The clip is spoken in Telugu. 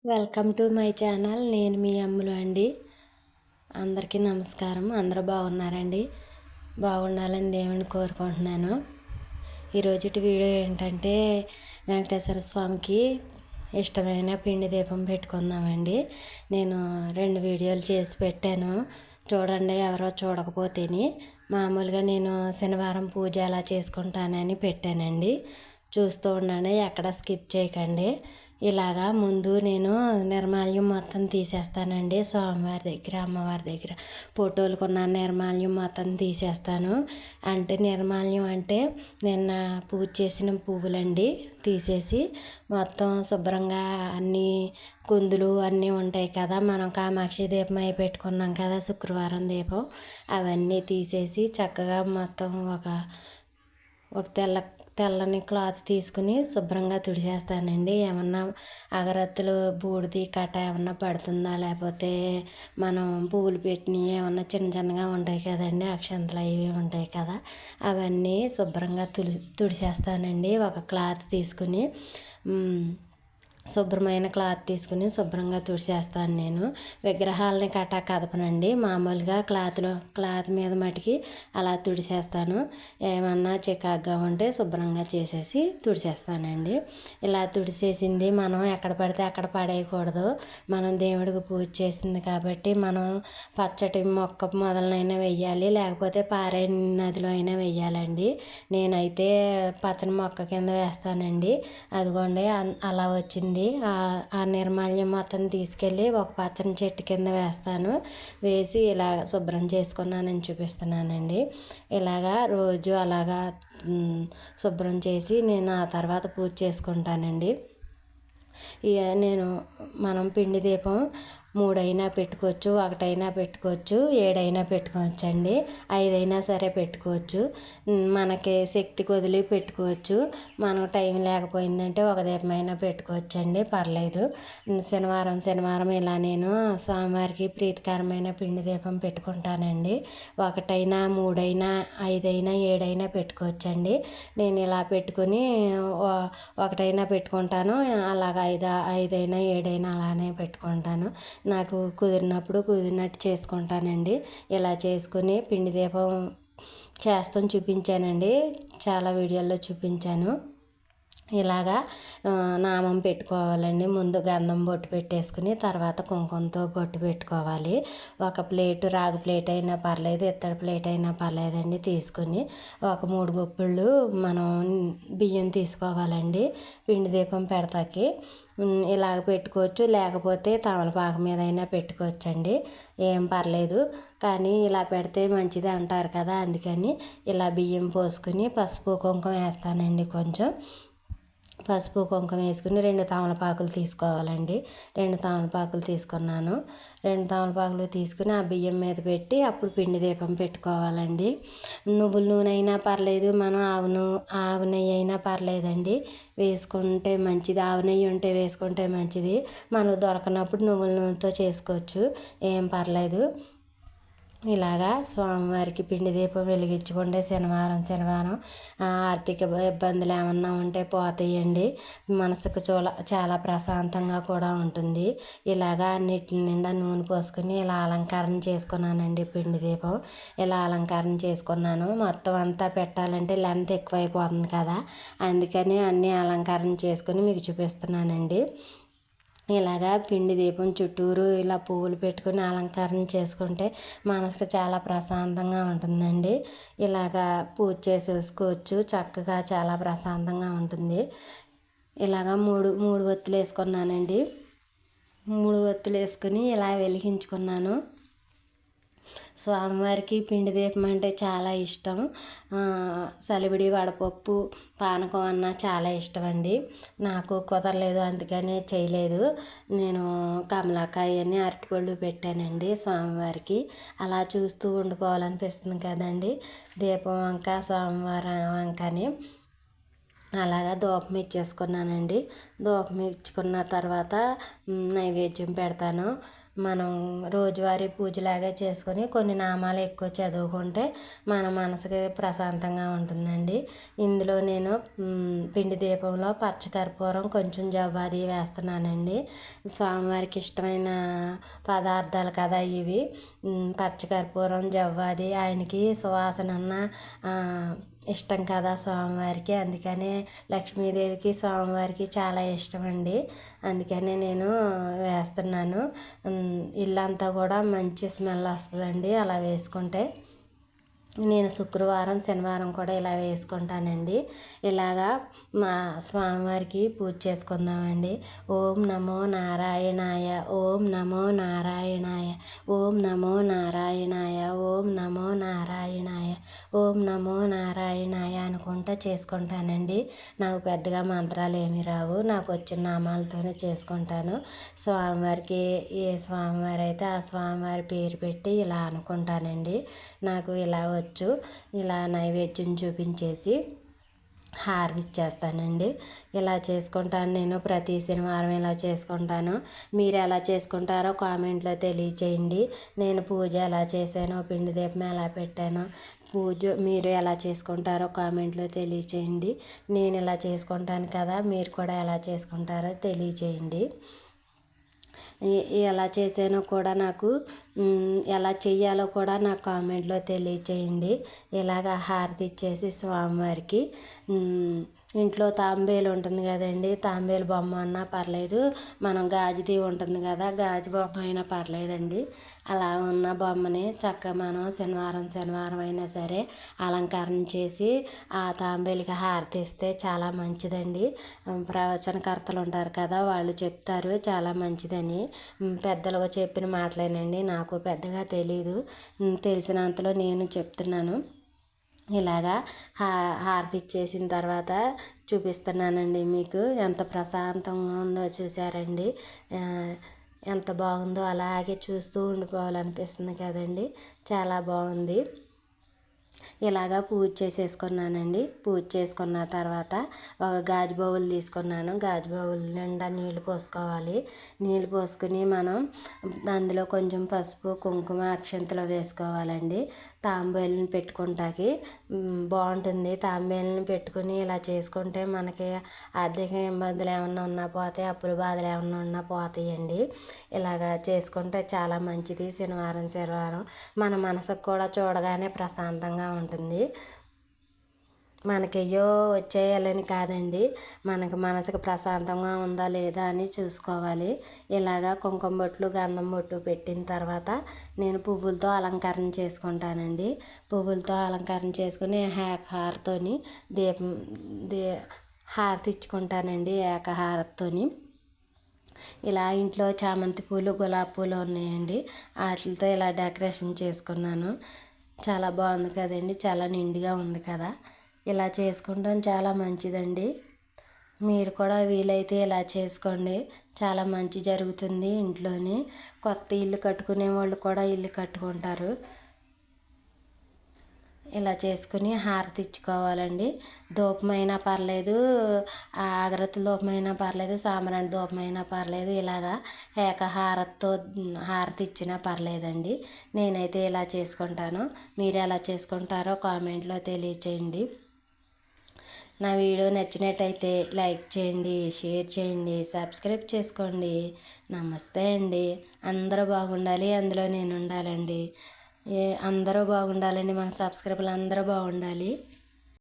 Welcome to my channel. నేను మీ అమ్ములు అండి. అందరికీ నమస్కారం. అందరూ బాగున్నారండి? బాగుండాలని దేవుని కోరుకుంటున్నాను. ఈరోజుటి వీడియో ఏంటంటే వెంకటేశ్వర స్వామికి ఇష్టమైన పిండి దీపం పెట్టుకుందామండి. నేను 2 వీడియోలు చేసి పెట్టాను, చూడండి. ఎవరో చూడకపోతేని మామూలుగా నేను శనివారం పూజ ఎలా చేసుకుంటానని పెట్టానండి. చూస్తూ ఉండండి, ఎక్కడ స్కిప్ చేయకండి. ఇలాగా ముందు నేను నిర్మాల్యం మొత్తం తీసేస్తానండి. స్వామివారి దగ్గర, అమ్మవారి దగ్గర ఫోటోలుకున్న నిర్మాల్యం మొత్తం తీసేస్తాను. అంటే నిర్మాల్యం అంటే నిన్న పూజ చేసిన పువ్వులండి తీసేసి మొత్తం శుభ్రంగా అన్నీ కుందులు అన్నీ ఉంటాయి కదా, మనం కామాక్షి దీపం అయి పెట్టుకున్నాం కదా, శుక్రవారం దీపం, అవన్నీ తీసేసి చక్కగా మొత్తం ఒక తెల్లని క్లాత్ తీసుకుని శుభ్రంగా తుడిచేస్తానండి. ఏమన్నా అగరత్తులు బూడిది కట్ట ఏమన్నా పడుతుందా, లేకపోతే మనం పువ్వులు పెట్టినవి ఏమన్నా చిన్నగా ఉంటాయి కదండి, అక్షంతలు అవి ఉంటాయి కదా, అవన్నీ శుభ్రంగా తుడిచేస్తానండి. ఒక క్లాత్ తీసుకుని శుభ్రమైన క్లాత్ తీసుకుని శుభ్రంగా తుడిచేస్తాను. నేను విగ్రహాలని కదపనండి, మామూలుగా క్లాత్ మీద మటుకి అలా తుడిచేస్తాను. ఏమన్నా చికాగ్గా ఉంటే శుభ్రంగా చేసేసి తుడిచేస్తానండి. ఇలా తుడిచేసింది మనం ఎక్కడ పడితే అక్కడ పడేయకూడదు. మనం దేవుడికి పూజ చేసింది కాబట్టి మనం పచ్చటి మొక్క మొదలనైనా వెయ్యాలి, లేకపోతే పారే నదిలో అయినా వెయ్యాలండి. నేనైతే పచ్చని మొక్క కింద వేస్తానండి. అదిగోండి అలా వచ్చింది. ఆ నిర్మాల్యం మొత్తం తీసుకెళ్ళి ఒక పచ్చని చెట్టు కింద వేస్తాను. వేసి ఇలా శుభ్రం చేసుకున్నానని చూపిస్తున్నానండి. ఇలాగా రోజు అలాగా శుభ్రం చేసి నేను ఆ తర్వాత పూజ చేసుకుంటానండి. మనం పిండి దీపం 3 అయినా పెట్టుకోవచ్చు, 1 అయినా పెట్టుకోవచ్చు, 7 అయినా పెట్టుకోవచ్చు అండి, 5 అయినా సరే పెట్టుకోవచ్చు. మనకి శక్తి కొదిలి పెట్టుకోవచ్చు. మనకు టైం లేకపోయిందంటే ఒక దీపం అయినా పెట్టుకోవచ్చు అండి, పర్లేదు. శనివారం ఇలా నేను స్వామివారికి ప్రీతికరమైన పిండి దీపం పెట్టుకుంటానండి. 1 అయినా, 3 అయినా, 5 అయినా, 7 అయినా పెట్టుకోవచ్చండి. నేను ఇలా పెట్టుకుని 1 అయినా పెట్టుకుంటాను, అలాగ 5 అయినా 7 అయినా అలానే పెట్టుకుంటాను. నాకు కుదిరినట్టు చేసుకుంటానండి. ఇలా చేసుకుని పిండి దీపం చేస్తాం చూపించానండి, చాలా వీడియోల్లో చూపించాను. ఇలాగా నామం పెట్టుకోవాలండి. ముందు గంధం బొట్టు పెట్టేసుకుని తర్వాత కుంకుమతో బొట్టు పెట్టుకోవాలి. ఒక ప్లేటు, రాగి ప్లేట్ అయినా పర్లేదు, ఇత్తడి ప్లేట్ అయినా పర్లేదండి, తీసుకుని ఒక 3 గుప్పిళ్ళు మనం బియ్యం తీసుకోవాలండి పిండి దీపం పెడతాకి. ఇలాగ పెట్టుకోవచ్చు, లేకపోతే తమలపాకు మీద అయినా పెట్టుకోవచ్చండి, ఏం పర్లేదు. కానీ ఇలా పెడితే మంచిది అంటారు కదా, అందుకని ఇలా బియ్యం పోసుకుని పసుపు కుంకుమ వేస్తానండి. కొంచెం పసుపు కుంకుమ వేసుకుని 2 తమలపాకులు తీసుకోవాలండి. 2 తమలపాకులు తీసుకున్నాను. 2 తమలపాకులు తీసుకుని ఆ బియ్యం మీద పెట్టి అప్పుడు పిండి దీపం పెట్టుకోవాలండి. నువ్వుల నూనె అయినా పర్లేదు, మనం ఆవు నెయ్యి అయినా పర్లేదండి, వేసుకుంటే మంచిది. ఆవు నెయ్యి ఉంటే వేసుకుంటే మంచిది. మనకు దొరకనప్పుడు నువ్వుల నూనెతో చేసుకోవచ్చు, ఏం పర్లేదు. ఇలాగా స్వామివారికి పిండి దీపం వెలిగించుకుంటే శనివారం ఆర్థిక ఇబ్బందులు ఏమన్నా ఉంటే పోతాయండి. మనసుకు చాలా ప్రశాంతంగా కూడా ఉంటుంది. ఇలాగా అన్నిటి నిండా నూనె పోసుకుని ఇలా అలంకరణ చేసుకున్నానండి. పిండి దీపం ఇలా అలంకరణ చేసుకున్నాను. మొత్తం అంతా పెట్టాలంటే లెంత్ ఎక్కువైపోతుంది కదా, అందుకని అన్నీ అలంకరణ చేసుకుని మీకు చూపిస్తున్నానండి. ఇలాగా పిండి దీపం చుట్టూరు ఇలా పువ్వులు పెట్టుకుని అలంకరణ చేసుకుంటే మనసుకు చాలా ప్రశాంతంగా ఉంటుందండి. ఇలాగా పూజ చేసేసుకోవచ్చు, చక్కగా చాలా ప్రశాంతంగా ఉంటుంది. ఇలాగా మూడు ఒత్తులు వేసుకున్నానండి. 3 ఒత్తులు వేసుకుని ఇలా వెలిగించుకున్నాను. స్వామివారికి పిండి దీపం అంటే చాలా ఇష్టం. సలివిడి, వడపప్పు, పానకం అన్న చాలా ఇష్టం అండి. నాకు కుదరలేదు, అందుకనే చేయలేదు. నేను కమలాకాయ అని అరటిపళ్ళు పెట్టానండి స్వామివారికి. అలా చూస్తూ ఉండిపోవాలనిపిస్తుంది కదండి, దీపం వంక స్వామివారి వంకని. అలాగా ధూపం ఇచ్చేసుకున్నానండి. ధూపం ఇచ్చుకున్న తర్వాత నైవేద్యం పెడతాను. మనం రోజువారీ పూజలాగే చేసుకొని కొన్ని నామాలు ఎక్కువ చదువుకుంటే మన మనసుకి ప్రశాంతంగా ఉంటుందండి. ఇందులో నేను పిండి దీపంలో పచ్చకర్పూరం కొంచెం జవ్వాది వేస్తున్నానండి. స్వామివారికి ఇష్టమైన పదార్థాలు కదా ఇవి. పచ్చకర్పూరం జవ్వాది ఆయనకి సువాసన ఇష్టం కదా స్వామివారికి. అందుకనే లక్ష్మీదేవికి స్వామివారికి చాలా ఇష్టం అండి. అందుకనే నేను వేస్తున్నాను. ఇల్లంతా కూడా మంచి స్మెల్ వస్తుందండి అలా వేసుకుంటే. నేను శుక్రవారం శనివారం కూడా ఇలా వేసుకుంటానండి. ఇలాగా మా స్వామివారికి పూజ చేసుకుందామండి. ఓం నమో నారాయణాయ, ఓం నమో నారాయణాయ, ఓం నమో నారాయణాయ, ఓం నమో నారాయణాయ, ఓం నమో నారాయణాయ అనుకుంటా చేసుకుంటానండి. నాకు పెద్దగా మంత్రాలు ఏమీ రావు, నాకు వచ్చిన నామాలతోనే చేసుకుంటాను. స్వామివారికి ఏ స్వామివారు అయితే ఆ స్వామివారి పేరు పెట్టి ఇలా అనుకుంటానండి. నాకు ఇలా ఇలా నైవేద్యం చూపించేసి హారతి ఇచ్చేస్తానండి. ఇలా చేసుకుంటాను నేను ప్రతి శనివారం ఇలా చేసుకుంటాను. మీరు ఎలా చేసుకుంటారో కామెంట్లో తెలియచేయండి. నేను పూజ ఎలా చేశానో, పిండి దీపం ఎలా పెట్టానో పూజ మీరు ఎలా చేసుకుంటారో కామెంట్లో తెలియచేయండి. నేను ఇలా చేసుకుంటాను కదా, మీరు కూడా ఎలా చేసుకుంటారో తెలియచేయండి. ఎలా చేసానో కూడా నాకు ఎలా చెయ్యాలో కూడా నాకు కామెంట్లో తెలియచేయండి. ఇలాగ హారతి ఇచ్చేసి స్వామివారికి ఇంట్లో తాంబేలు ఉంటుంది కదండి, తాంబేలు బొమ్మ అన్నా పర్లేదు, మనం గాజుది ఉంటుంది కదా, గాజు బొమ్మ అయినా పర్లేదండి. అలా ఉన్న బొమ్మని చక్కగా మనం శనివారం అయినా సరే అలంకరణ చేసి ఆ తాంబేలికి హారతి ఇస్తే చాలా మంచిదండి. ప్రవచనకర్తలు ఉంటారు కదా, వాళ్ళు చెప్తారు చాలా మంచిదని. పెద్దలుగా చెప్పిన మాటలేనండి, నాకు పెద్దగా తెలీదు, తెలిసినంతలో నేను చెప్తున్నాను. ఇలాగా హారతి ఇచ్చేసిన తర్వాత చూపిస్తున్నానండి మీకు. ఎంత ప్రశాంతంగా ఉందో చూసారండి, ఎంత బాగుందో. అలాగే చూస్తూ ఉండిపోవాలనిపిస్తుంది కదండి, చాలా బాగుంది. ఇలాగా పూజ చేసేసుకున్నానండి. పూజ చేసుకున్న తర్వాత ఒక గాజు బౌల్ తీసుకున్నాను. గాజు బౌల్ నిండా నీళ్ళు పోసుకోవాలి. నీళ్ళు పోసుకుని మనం అందులో కొంచెం పసుపు, కుంకుమ, అక్షంతలు వేసుకోవాలండి. తాంబేలుని పెట్టుకుంటాకి బాగుంటుంది. తాంబేలుని పెట్టుకుని ఇలా చేసుకుంటే మనకి ఆర్థిక ఇబ్బందులు ఏమన్నా ఉన్నా పోతాయి, అప్పుల బాధలు ఏమన్నా ఉన్నా పోతాయండి. ఇలాగా చేసుకుంటే చాలా మంచిది. శనివారం మన మనసుకు కూడా చూడగానే ప్రశాంతంగా ఉంటుంది. మనకయ్యో వచ్చేయాలని కాదండి, మనకు మనసుకు ప్రశాంతంగా ఉందా లేదా అని చూసుకోవాలి. ఇలాగా కుంకుమ బొట్లు, గంధం బొట్టు పెట్టిన తర్వాత నేను పువ్వులతో అలంకరణ చేసుకుంటానండి. పువ్వులతో అలంకరణ చేసుకుని ఏకహారతోని హారతి ఇచ్చుకుంటానండి. ఏకహారతోని ఇలా ఇంట్లో చామంతి పూలు, గులాబీ పూలు ఉన్నాయండి, వాటితో ఇలా డెకరేషన్ చేసుకున్నాను. చాలా బాగుంది కదండి, చాలా నిండుగా ఉంది కదా. ఇలా చేసుకుంటాం చాలా మంచిదండి. మీరు కూడా వీలైతే ఇలా చేసుకోండి, చాలా మంచి జరుగుతుంది ఇంట్లోని. కొత్త ఇల్లు కట్టుకునే వాళ్ళు కూడా ఇల్లు కట్టుకుంటారు. ఇలా చేసుకుని హారతి ఇచ్చుకోవాలండి. ధూపమైనా పర్లేదు, అగరత్తుల ధూపమైనా పర్లేదు, సాంబ్రాణి ధూపమైనా పర్లేదు, ఇలాగా ఏకహారతితో హారతి ఇచ్చినా పర్లేదండి. నేనైతే ఇలా చేసుకుంటాను. మీరు ఎలా చేసుకుంటారో కామెంట్లో తెలియచేయండి. నా వీడియో నచ్చినట్టయితే లైక్ చేయండి, షేర్ చేయండి, సబ్స్క్రైబ్ చేసుకోండి. నమస్తే అండి. అందరూ బాగుండాలి, అందులో నేను ఉండాలండి. అందరూ బాగుండాలండి, మన సబ్స్క్రైబర్లు అందరూ బాగుండాలి.